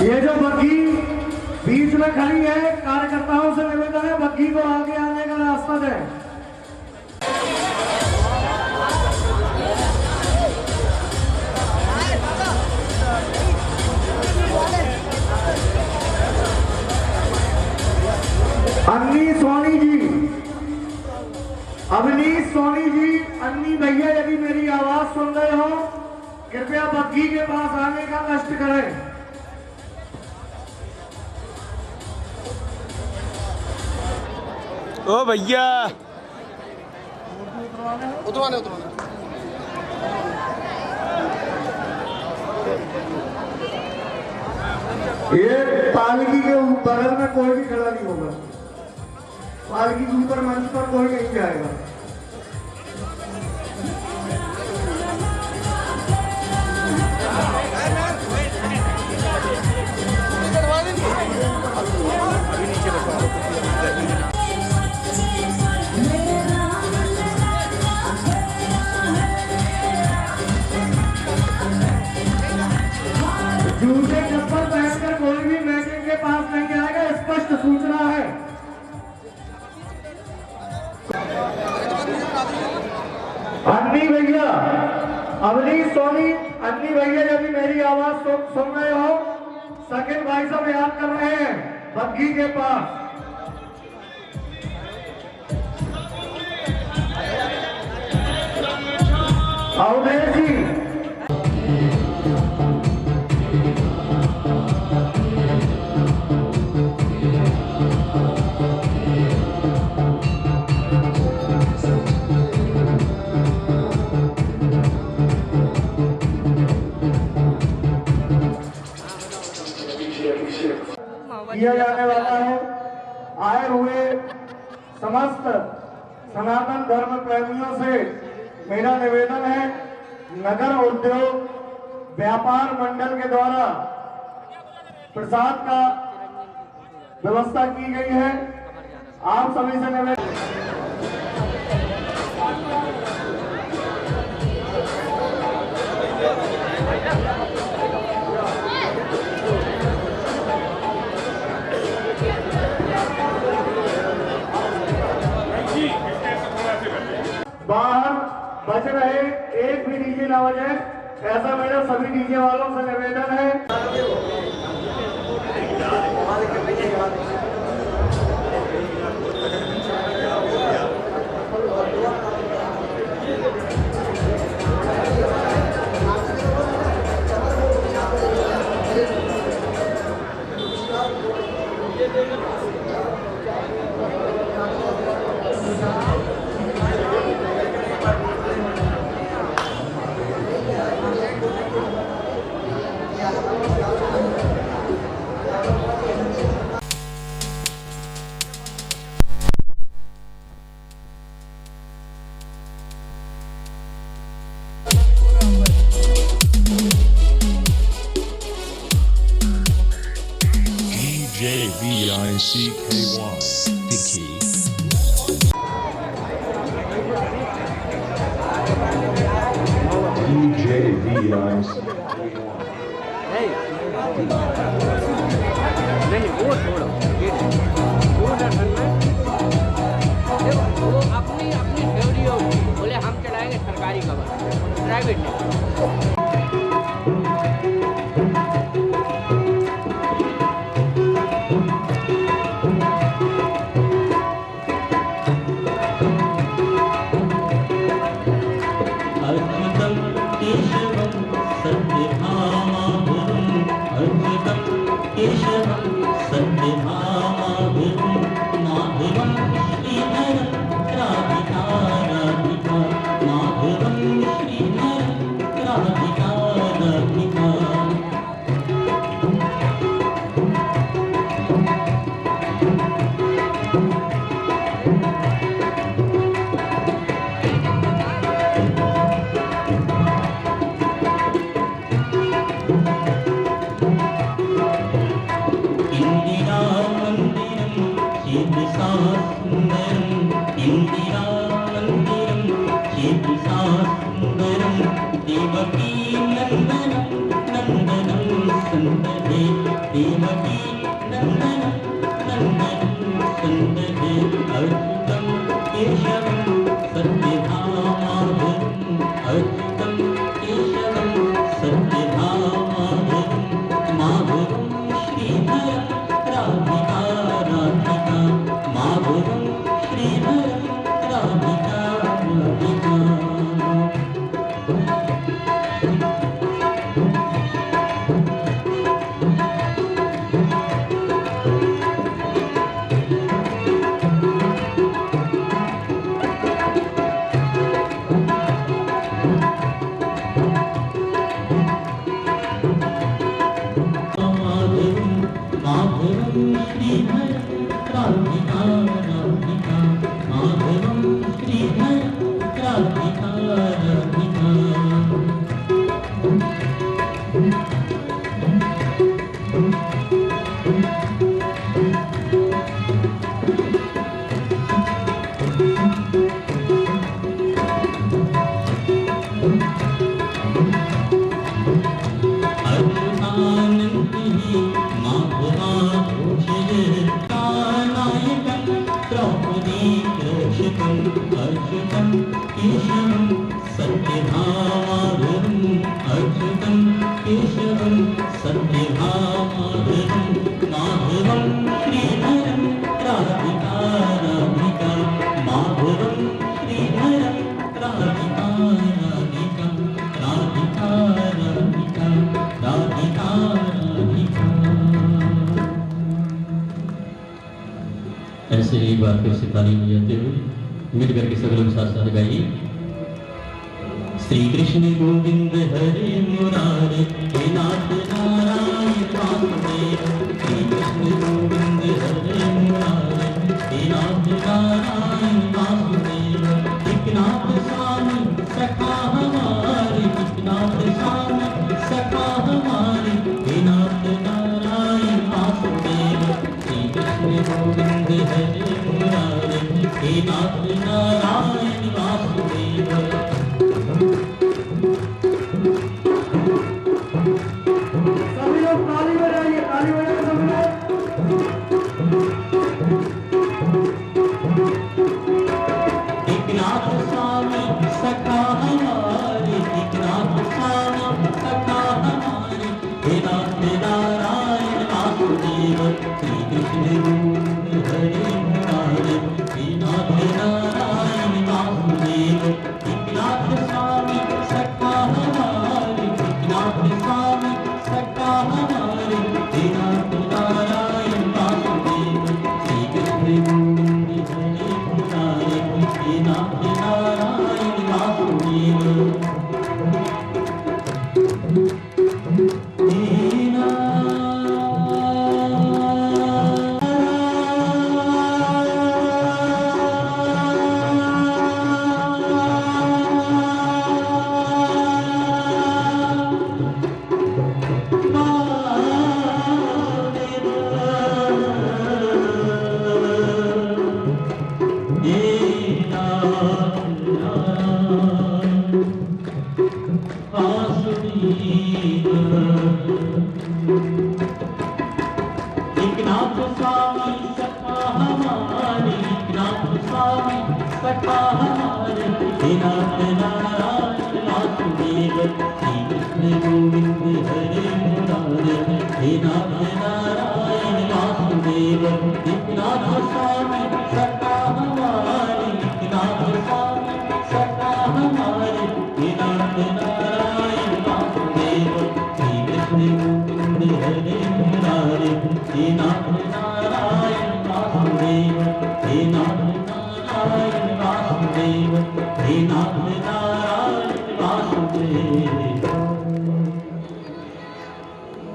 ये जो बग्घी बीच में खड़ी है, कार्यकर्ताओं से निवेदन है बग्घी को आगे आने का रास्ता दें। अन्नी सोनी जी, अवनीश सोनी जी, अन्नी भैया यदि मेरी आवाज सुन रहे हो कृपया बग्घी के पास आने का कष्ट करें। ओ भैया उतरवाने ये पालकी के बगल में कोई भी खड़ा नहीं होगा, पालकी के ऊपर मंच पर कोई नहीं जाएगा। जूते चप्पल पहनकर कोई भी मैटिंग के पास नहीं जाएगा, स्पष्ट सूचना है। अन्नी भैया, अवनीश सोनी, अन्नी भैया यदि मेरी आवाज सुन रहे हो, सकिन भाई साहब याद कर रहे हैं बग्घी के पास। अवधेश जी, किया जाने वाला है। आए हुए समस्त सनातन धर्म प्रेमियों से मेरा निवेदन है, नगर उद्योग व्यापार मंडल के द्वारा प्रसाद का व्यवस्था की गई है। आप सभी से निवेदन, बाहर बज रहे एक भी डीजे ना बजे, ऐसा मेरा सभी डीजे वालों से निवेदन है। JVICK1 Vicky. नहीं वो छोड़ो, वो अपनी अपनी थ्योरी होगी, बोले हम चलाएंगे सरकारी खबर, प्राइवेट नहीं। देवकी नंदन नंदन संदधे अच्युतम केशवम सत्यधामाधुरम अच्युतम केशवम सत्यधामाधुरम माधुरम श्रीधर राधिका राधिका माधुरम श्रीधर राधिका राधिका ऐसे एक बार फिर से ताली बजाते हुए मिलकर के सगलों के साथ साथ गाइए। श्री कृष्ण गोविंद हरे मुरारे हे नाथ नारायण वासुदेव। श्री कृष्ण गोविंद हरे मुरारे हे नाथ नारायण वासुदेव। एक नाथ स्वामी सखा हमारे, एक नाथ स्वामी सखा हमारे हे नाथ नारायण वासुदेव। श्री कृष्ण गोविंद हरे मुरारे हे नाथ नारायण वासुदेव। सभी लोग ताली बजाइए, ताली बजाइए सभी लोग। एक नाथ स्वामी सखा हमारे, एक नाथ स्वामी सखा हमारे हे नाथ नारायण वासुदेव। श्री कृष्ण गोविंद हरे मुरारे हे नाथ नारायण वासुदेव। एक नाथ स्वामी सखा हमारे, एक नाथ स्वामी सखा हमारे हे नाथ नारायण वासुदेव। श्री कृष्ण गोविंद हरे मुरारे हे नाथ नारायण वासुदेव। एक नाथ स्वामी सखा हमारे, एक नाथ स्वामी सखा हमारे हे नाथ नारायण वासुदेव। श्री कृष्ण गोविंद हरे मुरारे हे नाथ नारायण वासुदेव। एक नाथ स्वामी सखा हमारे, एक नाथ स्वामी सखा हमारे हे नाथ नारायण वासुदेव। श्री कृष्ण गोविंद हरे मुरारे हे नाथ नारायण वासुदेव। हे नाथ नारायण वासुदेव, हे नाथ नारायण वासुदेव।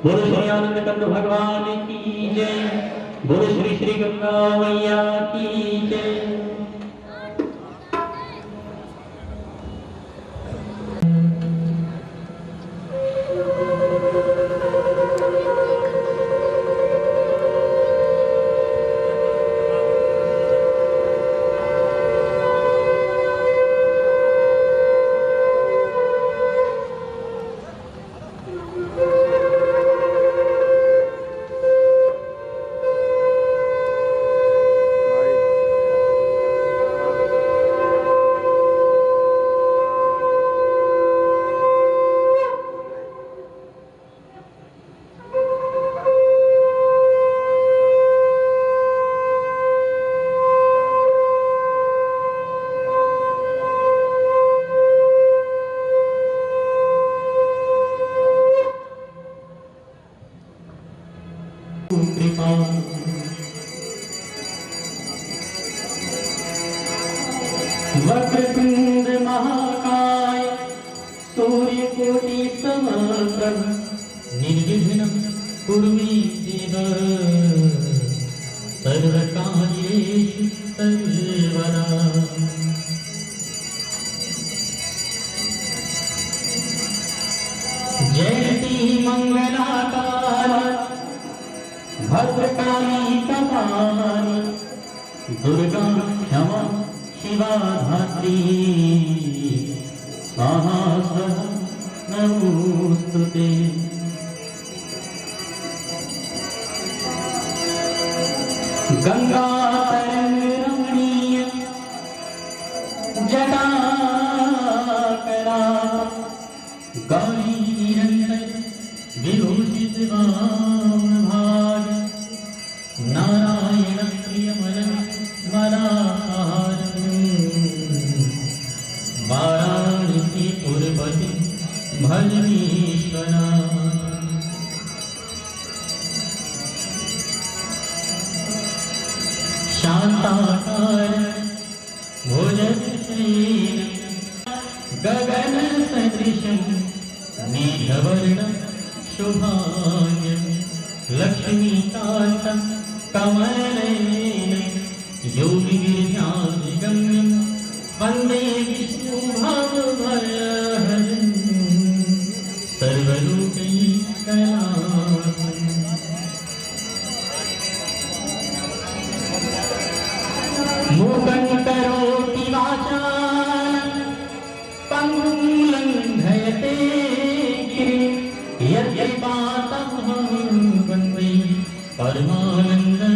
बोलो श्री आनंद कंद भगवान की जय। बोलो श्री श्री गंगा मैया की जय। कृपा वक्रतुंड महाकाय सूर्यकोटि समप्रभ निर्विघ्नं कुरु मे देव सर्वकार्येषु सर्वदा। जयति मंगलाकारि भद्रकाली कपाली दुर्गा क्षमा शिवा धात्री स्वाहा स्वधा नमोस्तुते। गंगा तरंग रमणीय जटाकला गौरी निरंतर विभूषित वामभाग नारायण प्रियमलं मलाहारं वाराणसी पुरपति भजनीश्वरा। शांताकार भुजगशयन गगन सदृशं मेघवर्णं शुभांगं लक्ष्मीकान्तं कमलनयनं योगिविद्यादिगम्यं वन्दे विष्णुभवभयहरं सर्वलोकैकनाथम्। मूकं करोति वाचालं पङ्गुं लङ्घयते गिरिं यत्कृपातमहं वन्दे परमानन्दमाधवम्।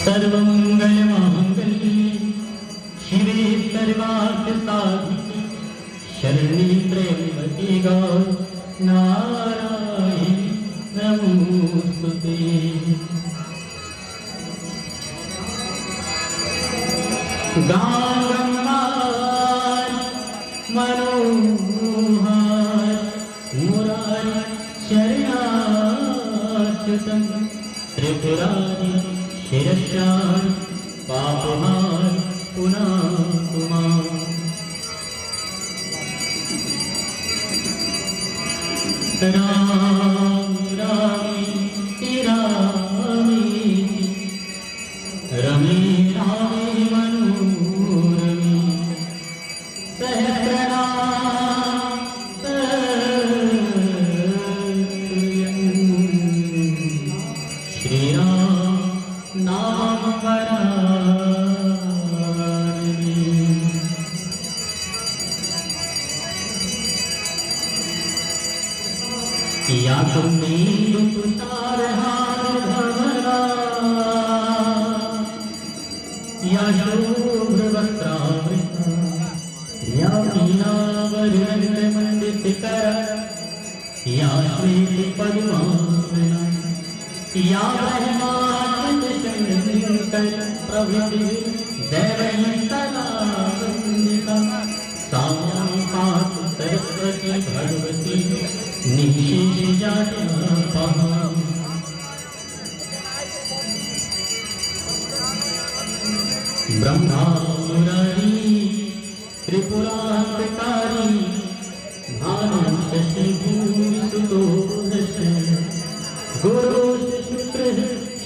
सर्वमङ्गलमाङ्गल्ये शिवे सर्वार्थसाधिके शरण्ये त्र्यम्बके गौरी नारायणी नमोस्तुते। गांगम्मार मनोहार मुरारी शरणाच्युतं त्रिपुरारी शिरस्यां पापहार पुनातु माम्। राम रामे रामे रमे रामे मनोरमे सहस्रनाम श्री राम नाम वरानने। या तुमेन्दु तुषारहार धवला या शुभ्रवस्त्रावृता या पीनावरणमण्डितकरा या श्वेतपद्मासना या ब्रह्माच्युतशङ्कर प्रभृति दैवैः सदा वन्दिता। साम्यां पातु सरस्वती भगवती निःशेषजाड्यापहाम्। ब्रह्मा मुरारी त्रिपुरान्तकारी भानु शशिभूषितो दश गुरुः शुक्रः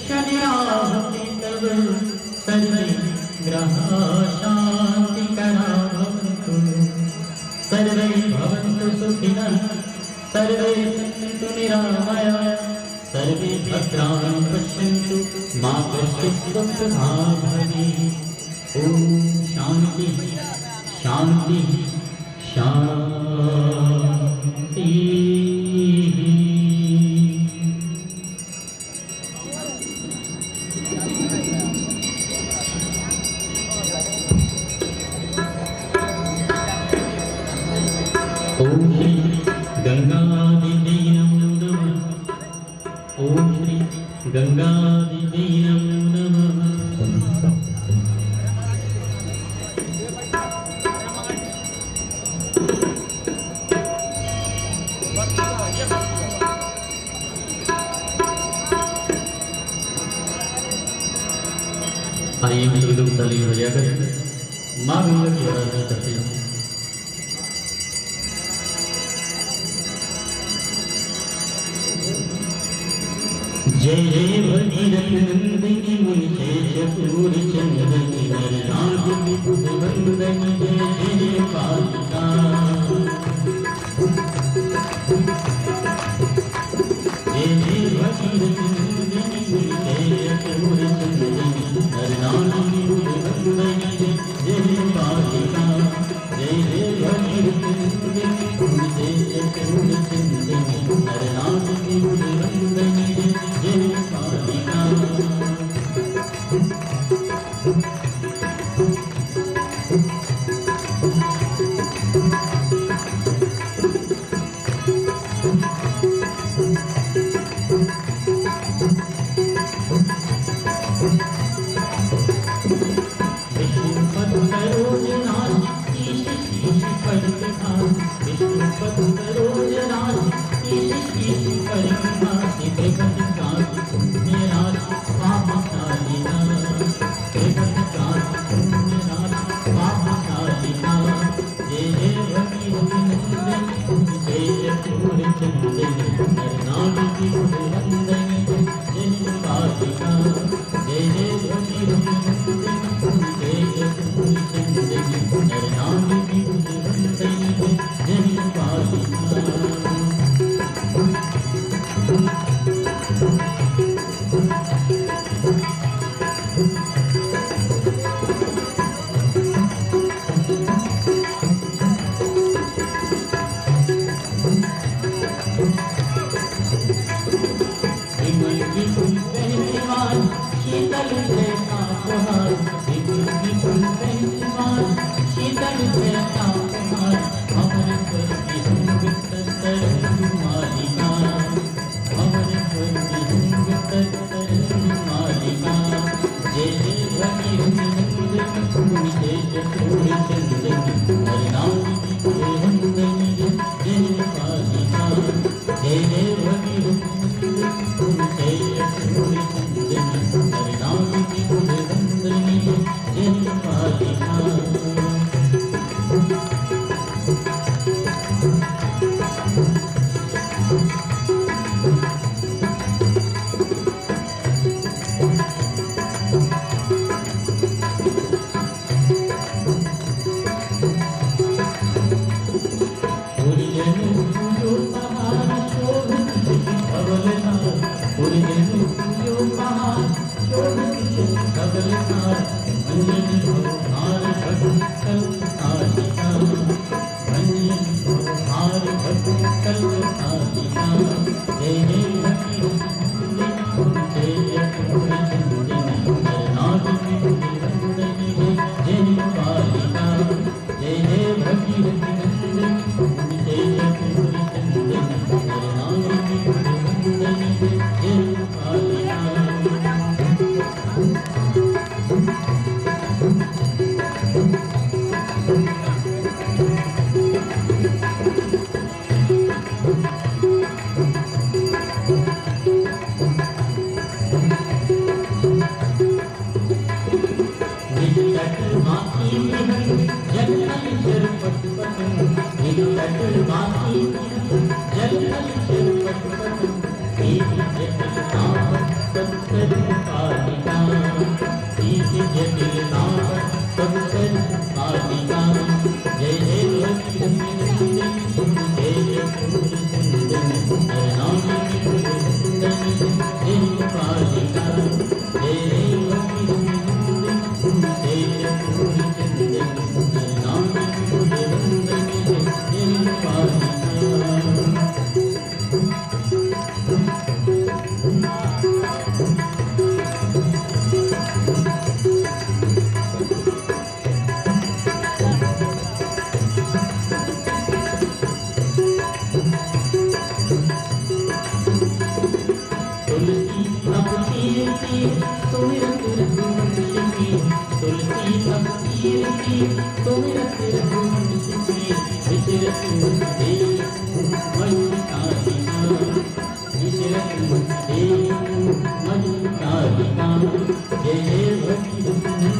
शनिराः केतवः सर्वे ग्रहाः शान्तिकरा भवन्तु। सर्वे भवन्तु सुखिनः सर्वे सन्तु निरामयाः सर्वे भद्राणि पश्यन्तु मा कश्चित् दुःखभाग् भवेत्। ॐ शान्ति शान्ति शान्ति। ॐ श्री गंगादेवी नमो नमः। ॐ श्री गंगादेवी नमो नमः। सारे मित्र लोग ताली बजा कर माँ गंगा की आराधना करते हैं। जय जय भगीरथ नंदिनी मुनि जय चतुर चंद्रनी नरनाथ विभुध वंदनी जय जय पालिका। जय जय भगीरथ नंदिनी मुनि जय चतुर चंद्रनी नरनाथ विभुध वंदनी जय जय पालिका। जय जय भगीरथ नंदिनी मुनि जय चतुर चंद्रनी नरनाथ विभुध वंदनी जय पालिका। जय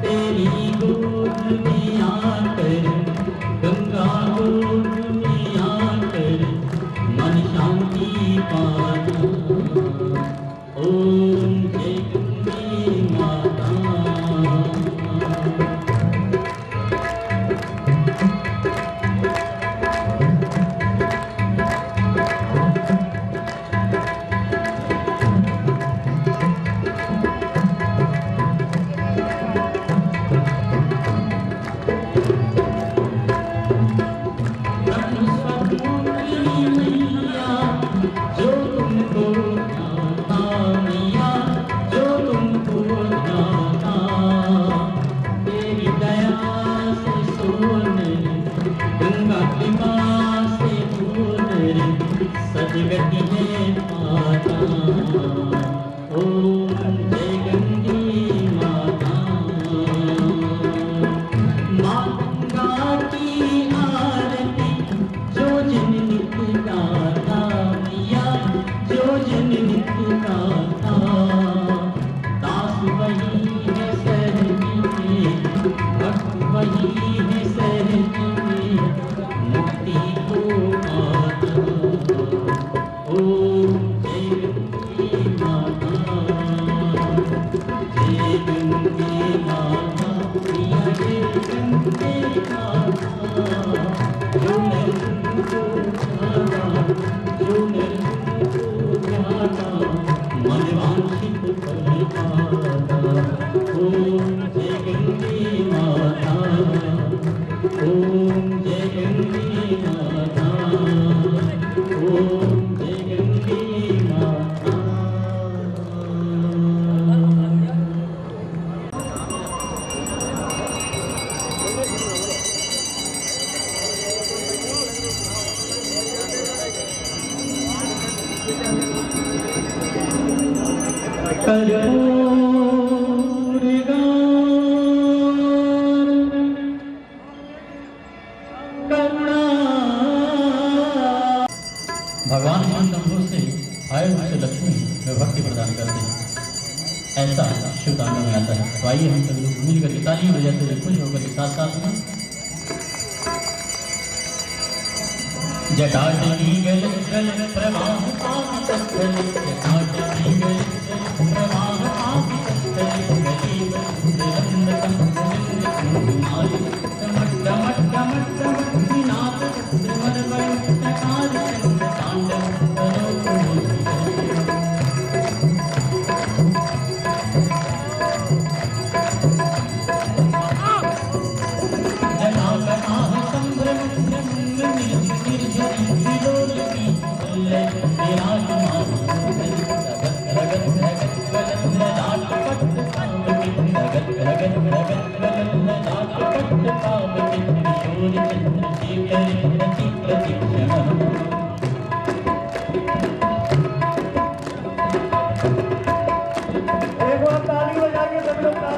तेरी गोद में आकर गंगा गोद में आकर मन शांति पाना। ओम जय गंगे माता। सदगति है माता। ओम जय गंगे माता। माँ गंगा की आरती जो जन नित्य गाता, मैया जो जन नित्य गाता। दास वही है सहज में, भक्त वही है सहज में, मुक्ति को पाता। ओम जय गंगे माता। जय गंगे माता, प्रिया जय गंगे माता। जो नर को ध्याना, जो नर को ध्याना, मन वांछित फल पाता। ओम जय गंगे माता। ओम जय गंगे माता। ओम जय गंगे माता। भगवान शंभु से आए हुए लक्ष्मी में भक्ति प्रदान करते हैं, ऐसा शिव तांडव में आता है। तो आइए हम सब लोग मिलकर के तालियां बजाते हुए खुश होकर के साथ साथ में जटाटनी गल गल प्रवाह पापी स्थल, जटाटनी गल गल प्रवाह पापी स्थल, गली बंद माली टमट टमट टमट टमट नाथ त्रिमर वर प्रकार तांडव करो एक बार ताली बजाइए सभी लोग,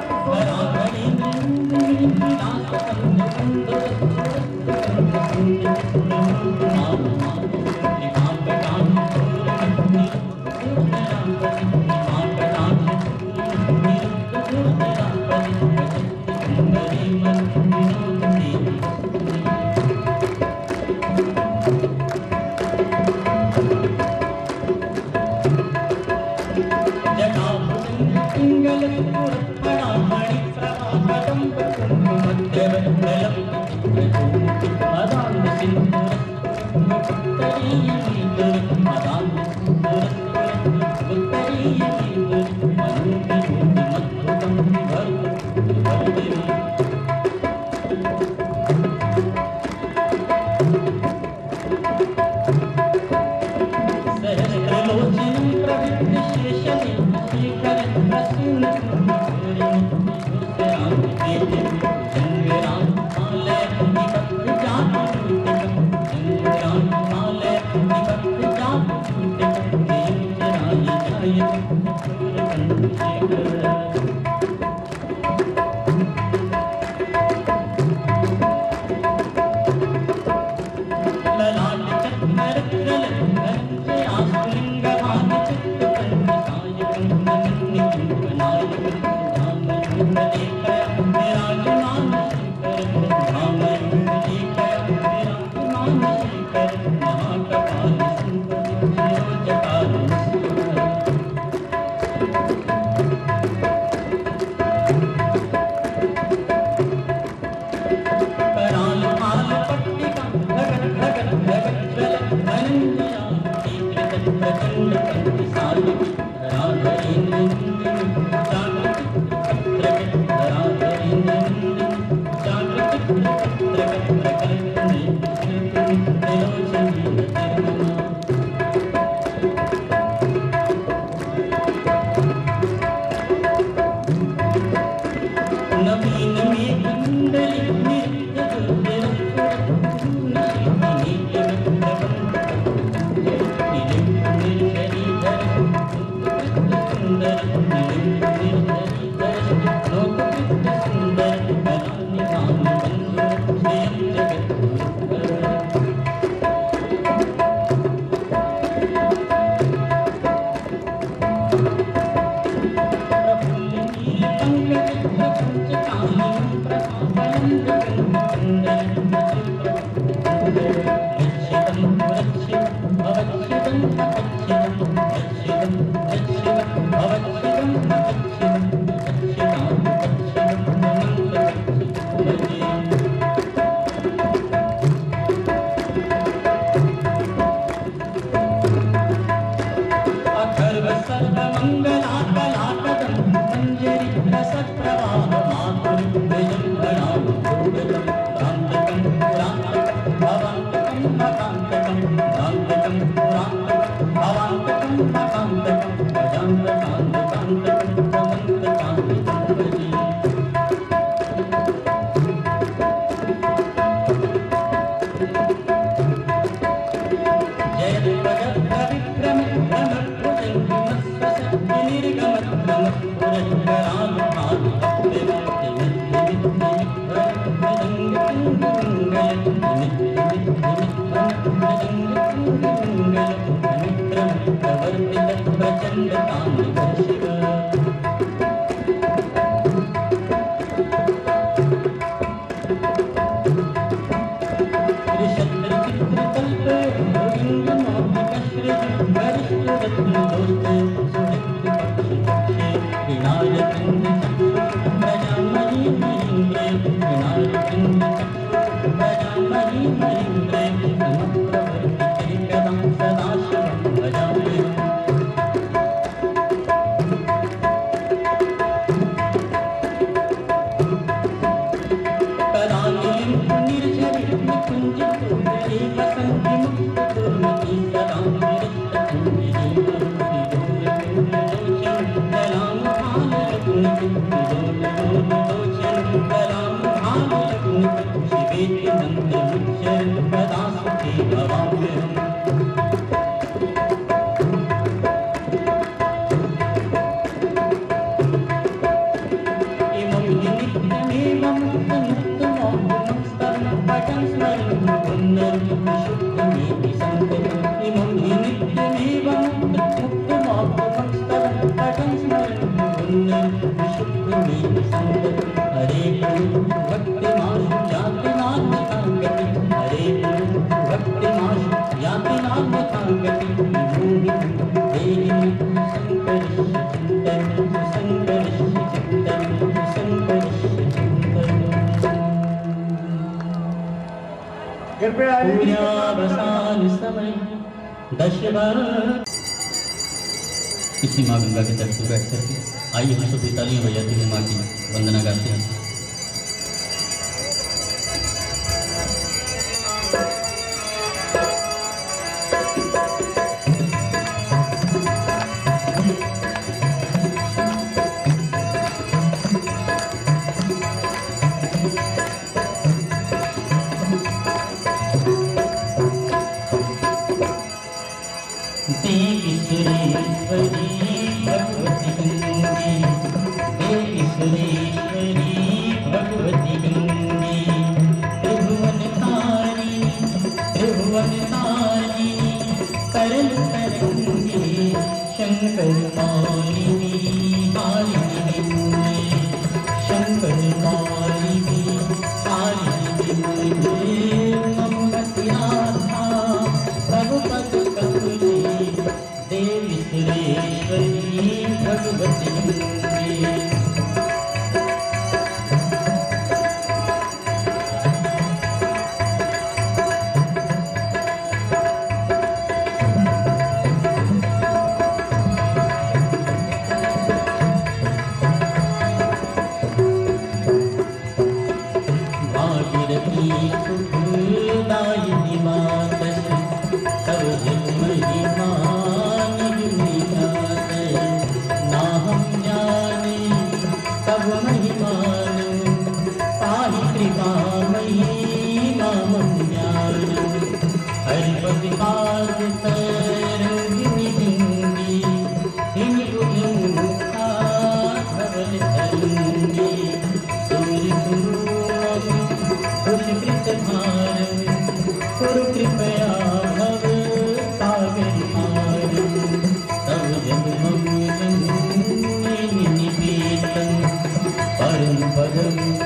इसी माँ गंगा के तट पर बैठ करके आइए हम सभी तालियां बजाते हैं, माँ की वंदना गाते हैं।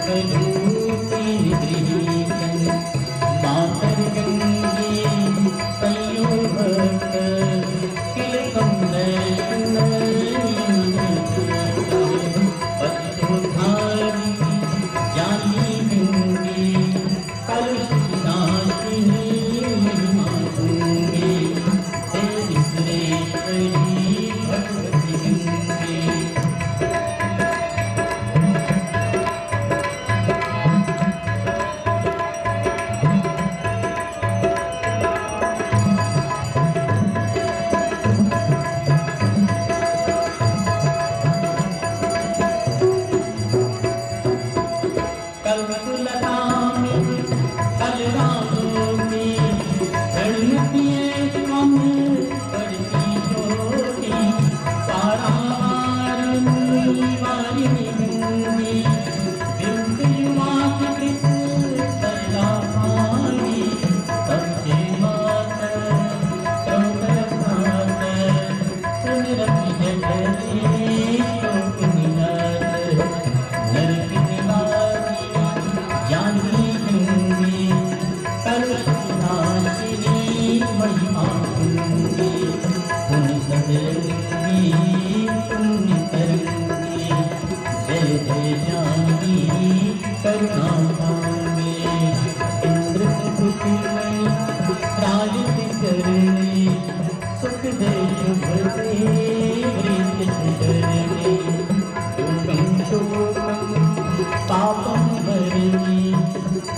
कलूपी निद्रिकन मातर गंगे संयोभक्त किलकम पतिधारी ज्ञानी गंगे कलुषनाशिनी महिमा गंगे तेरी सुरेश्वरी भगवती गंगे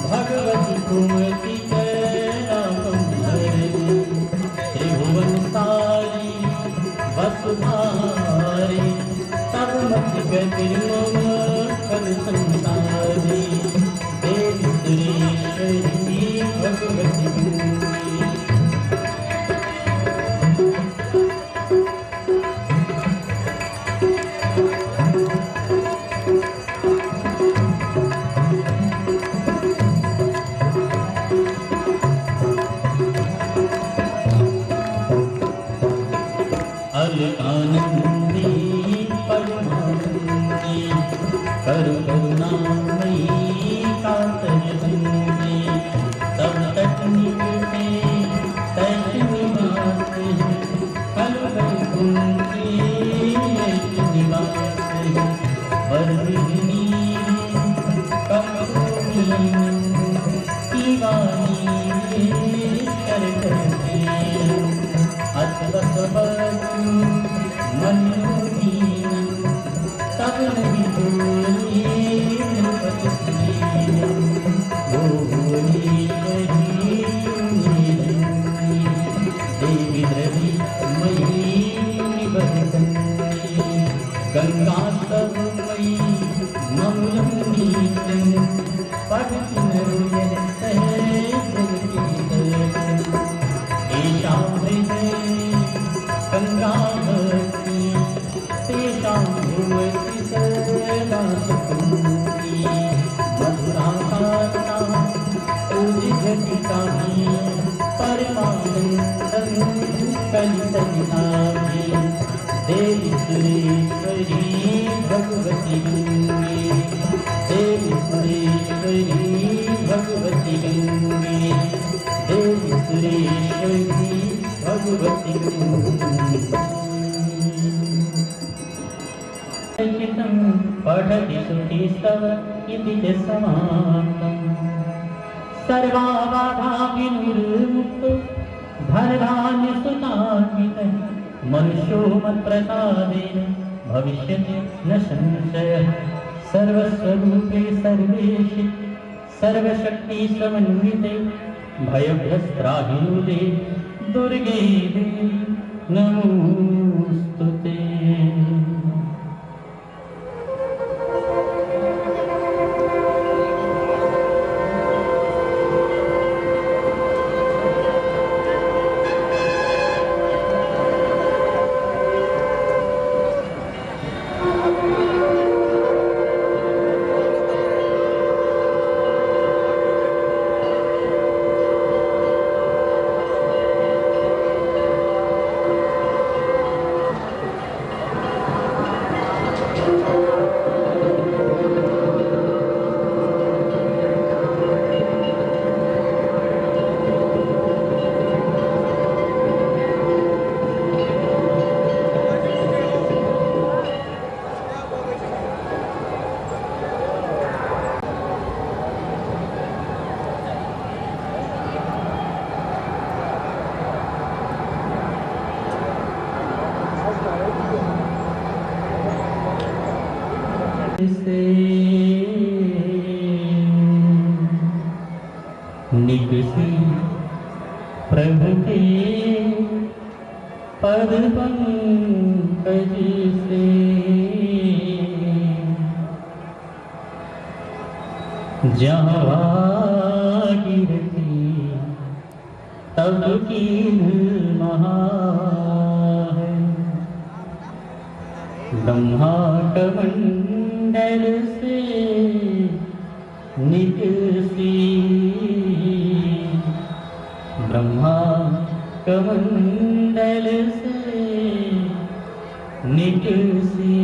भगवती कुमति त्रिभुवन सारी वसुधारी तब मत गतिर्मम कर संसारी देवी सुरेश्वरी भगवती गंगे आनंदी परमानंदी करुणामयी कातरबंदी तब तक निकटे तैस निवास कल कुंती निवास वर्णिनी कमोनी दीवानी करती अथवसवतु मनोहीन तब नहीं बोली नृपति वो बोली देवी द्रवी मयी निबंधी गंगा सब मयी ममलंगी पढ़ती नरोजन गंगा भक्ति तेषां भुवति सदा सुखी मधुराकाशा उज्जटिकानि परमानन्दं कलितविहारि देवी सुरेश्वरी भगवती गंगे देवी सुरेश्वरी भगवती गंगे देवी सुरेश्वरी भगवती चितं पठति सुखीस्तव इति च समाप्तम् सर्वाबाधा विनिर्मुक्तो धनधान्यसुतान्वितः मनुष्यो मत्प्रसादेन भविष्यति न संशयः सर्वस्वरूपे सर्वेशि सर्वशक्ति समन्विते भयभ्यस्त्राहिनुदे दुर्गे देवी नमोस्तुते। निकसी प्रभु के पद पंकज से, जहाँ गिरती तब की महा है, ब्रह्मा कमंडल से निकसी, ब्रह्मा कमंडल से निकसी,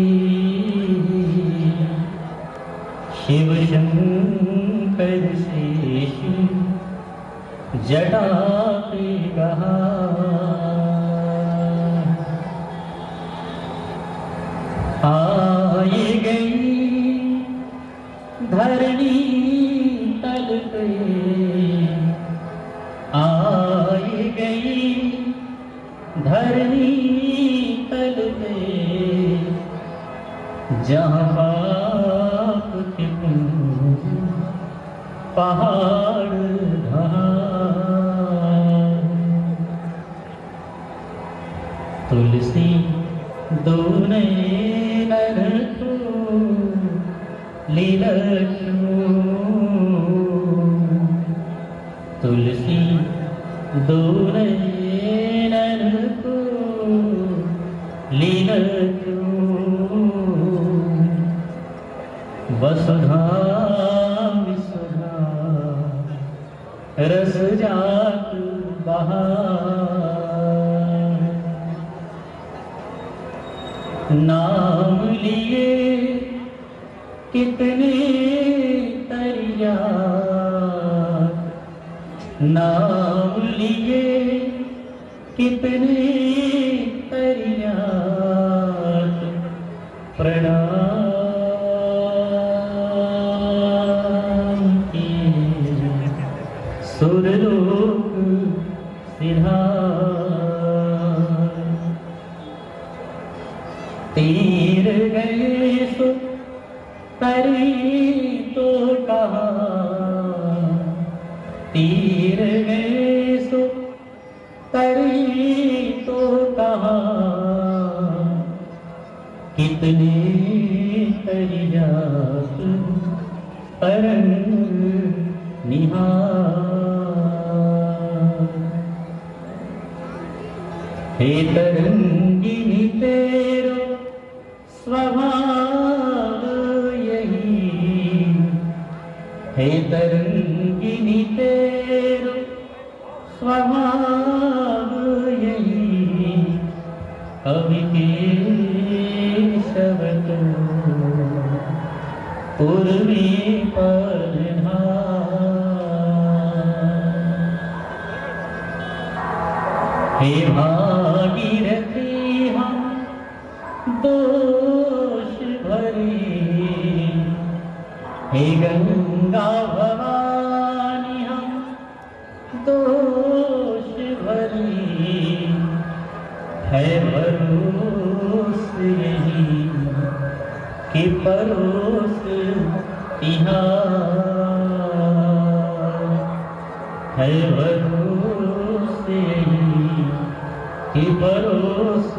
शिव शंकर शेष जटा पे गहा, आई गई धरणी तल पे, आई गई धरणी तल पे, जहाँ बाप के पहाड़ ढहा, तुलसी दोने नर को लीलक्ष्मी, तुलसी दोने नर को लीलक्ष्मी, वसुधा विसुधा रस जात बहार, नाम लिए कितने तरिया, नाम लिए कितने तरिया, प्रणाम सुरलोक सिधार, तीर गए सो तरी तो कहा, तीर गए सो तरी तो कहा, कितने तरिया तरंग निहार, हे तरंगिनी तेरो स्वभाव यही, हे तरंगिनी तेरो स्वभाव यही, कवि के शब्द पूर्वी परधा, हे भागीरथी हम दोष भरे, हे गंगा भवानी हम दोष भरे, है परोस यही कि परोस तिहार, है परोस यही कि परोस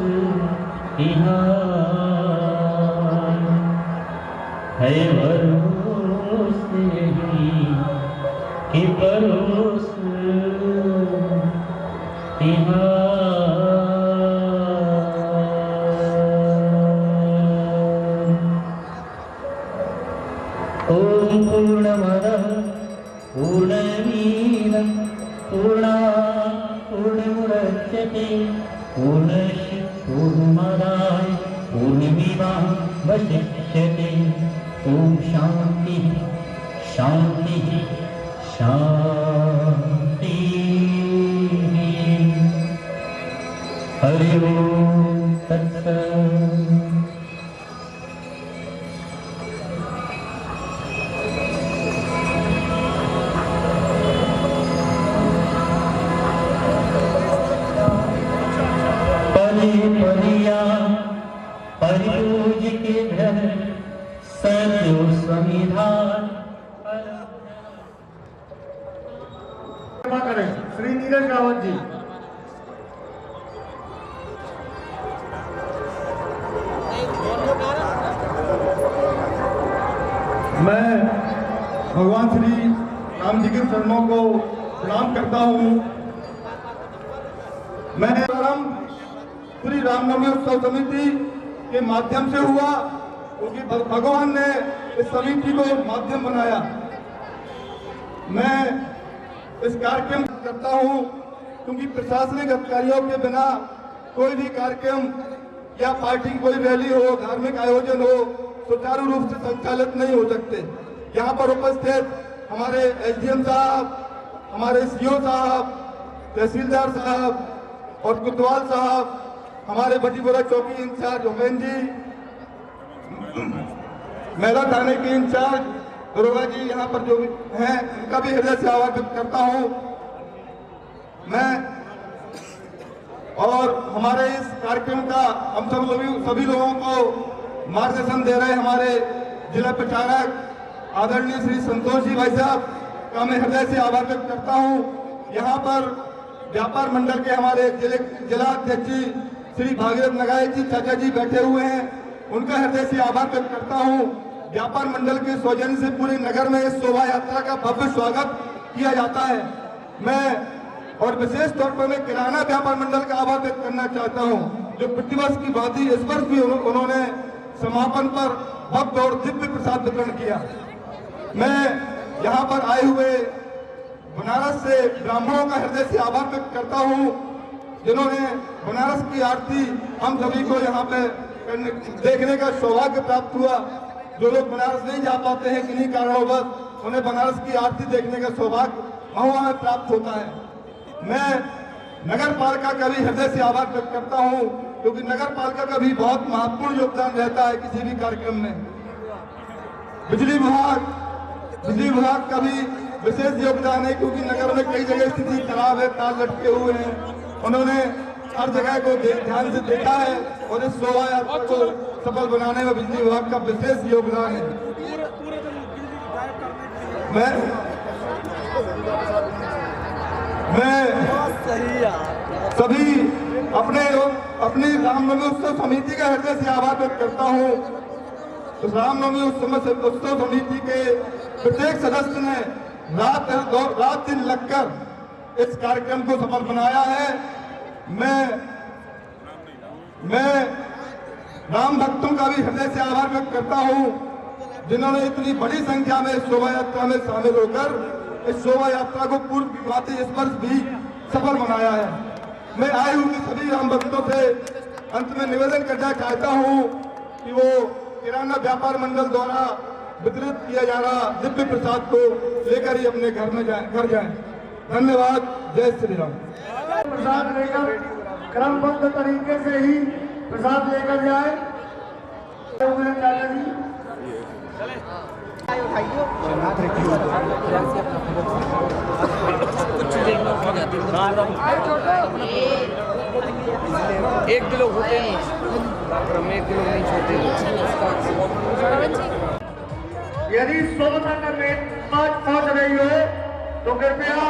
तिहार, है परोस यही कि परोस तिहार। ओम पूर्णमदः पूर्णमिदं पूर्णात् पूर्णमुदच्यते पूर्णस्य पूर्णमादाय पूर्णमेवावशिष्यते। ओम शांति शांति शांति। हरि ओम तत्सत्। परिपूज के धर सत्यो संविधान क्षमा करें श्री नीरज रावत जी। मैं भगवान श्री राम जी के चरणों को प्रणाम करता हूँ। मैं प्रारंभ श्री रामनवमी उत्सव समिति के माध्यम से हुआ, क्योंकि भगवान ने इस समिति को माध्यम बनाया। मैं इस कार्यक्रम करता हूँ क्योंकि प्रशासनिक अधिकारियों के बिना कोई भी कार्यक्रम या पार्टी की कोई रैली हो, धार्मिक आयोजन हो, सुचारू रूप से संचालित नहीं हो सकते। यहाँ पर उपस्थित हमारे एसडीएम साहब, हमारे सीओ साहब, तहसीलदार साहब और कोतवाल साहब, हमारे बटीपुरा चौकी इंचार्ज उपेन जी, मेला थाने के इंचार्ज दरोगा जी यहाँ पर जो भी हैं, उनका भी हृदय से आभार व्यक्त करता हूँ मैं। और हमारे इस कार्यक्रम का हम सभी लोगों को मार्गदर्शन दे रहे हमारे जिला प्रचारक आदरणीय श्री संतोष जी भाई साहब का मैं हृदय से आभार व्यक्त करता हूँ। यहाँ पर व्यापार मंडल के हमारे जिला अध्यक्ष जी श्री भागीरथ नगाई जी चाचा जी बैठे हुए हैं, उनका हृदय से आभार व्यक्त करता हूँ। व्यापार मंडल के सौजन्य से पूरे नगर में इस शोभा यात्रा का भव्य स्वागत किया जाता है। मैं और विशेष तौर पर मैं किराना व्यापार मंडल का आभार व्यक्त करना चाहता हूं, जो प्रतिवर्ष की भांति इस वर्ष भी उन्होंने समापन पर भव्य और दिव्य प्रसाद वितरण किया। मैं यहां पर आए हुए बनारस से ब्राह्मणों का हृदय से आभार व्यक्त करता हूं, जिन्होंने बनारस की आरती हम सभी को यहाँ पे देखने का सौभाग्य प्राप्त हुआ। जो लोग बनारस नहीं जा पाते हैं किन्हीं कारणों उन्हें बनारस की आरती देखने का सौभाग्य महुआ में प्राप्त होता है। मैं नगर पालिका का भी हृदय से आभार व्यक्त करता हूं, क्योंकि नगर पालिका का भी बहुत महत्वपूर्ण योगदान रहता है किसी भी कार्यक्रम में। बिजली विभाग का भी विशेष योगदान है, क्योंकि नगर में कई जगह स्थिति खराब है, तार लटके हुए हैं। उन्होंने हर जगह को ध्यान से देखा है और इस शोभा यात्रा को सफल बनाने में बिजली विभाग का विशेष योगदान है। मैं सभी अपनी रामनवमी उत्सव समिति का हृदय से आभार व्यक्त करता हूँ। तो रामनवमी उत्सव समिति के प्रत्येक सदस्य ने रात दिन लगकर इस कार्यक्रम को सफल बनाया है। मैं राम भक्तों का भी हृदय से आभार व्यक्त करता हूँ, जिन्होंने इतनी बड़ी संख्या में शोभा यात्रा में शामिल होकर इस शोभा यात्रा को पूर्व की भांति इस वर्ष भी सफल बनाया है। मैं आए हुए सभी राम भक्तों से अंत में निवेदन करना चाहता हूँ कि वो किराना व्यापार मंडल द्वारा वितरित किया जा रहा दिव्य प्रसाद को लेकर ही अपने घर जाएं। धन्यवाद। जय श्री राम। प्रसाद लेकर क्रमबद्ध तरीके से ही प्रसाद लेकर जाए। एक किलो होते हैं, 1 किलो नहीं छोड़ते। यदि शोभा करने पहुंच रही हो तो कृपया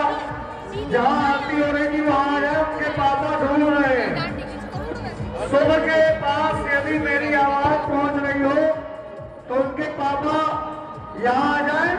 जहां आरती हो रही थी वहां आ जाए। उनके पापा ढूंढ रहे हैं। शोभा के पास यदि मेरी आवाज पहुंच रही हो तो उनके पापा यहाँ आ जाए